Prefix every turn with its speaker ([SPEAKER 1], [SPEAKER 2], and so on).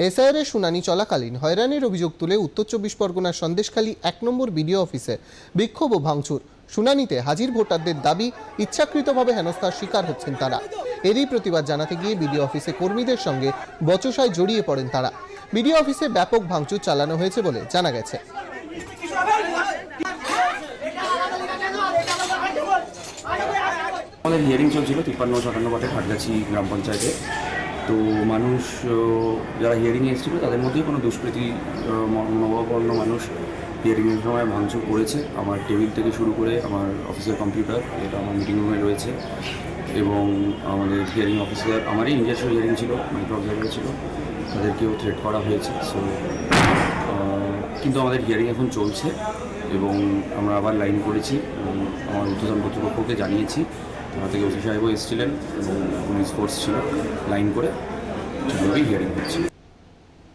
[SPEAKER 1] SIR এর শুনানি চলাকালীন হয়রানির অভিযোগ তুলে উত্তর ২৪ পরগনার সন্দেশখালী ১ নম্বর বিডিও অফিসে বিক্ষোভ ও ভাঙচুর। শুনানিতে হাজির ভোটারদের দাবি, ইচ্ছাকৃতভাবে হেনস্থার শিকার হচ্ছেন তারা। এরই প্রতিবাদ জানাতে গিয়ে বিডিও অফিসে কর্মীদের সঙ্গে বচসায় জড়িয়ে পড়েন তারা। বিডিও অফিসে ব্যাপক ভাঙচুর চালানো হয়েছে বলে জানা গেছে।
[SPEAKER 2] আমাদের হিয়ারিং চলছিল ৫৩-৫৭ পাটে খাটগাছি গ্রাম পঞ্চায়েতে। তো মানুষ যারা হিয়ারিংয়ে এসেছিল তাদের মধ্যেই কোনো দুষ্কৃতী নববর্ণ মানুষ হিয়ারিংয়ের সময় ভাঙচুর করেছে। আমার টেবিল থেকে শুরু করে আমার অফিসের কম্পিউটার, যেটা আমার মিটিং রুমে রয়েছে, এবং আমাদের হিয়ারিং অফিসার, আমারই নিজস্ব হিয়ারিং ছিল, মাইক্রো অবজারভার ছিল, তাদেরকেও থ্রেট করা হয়েছে। সো কিন্তু আমাদের হিয়ারিং এখন চলছে এবং আমরা আবার লাইন করেছি এবং আমার ঊর্ধ্বতন কর্তৃপক্ষকে জানিয়েছি। আমার থেকে ওসি সাহেবও এসেছিলেন এবং পুলিশ ফোর্স ছিল, লাইন করে ঠিকভাবেই হিয়ারিং হচ্ছে।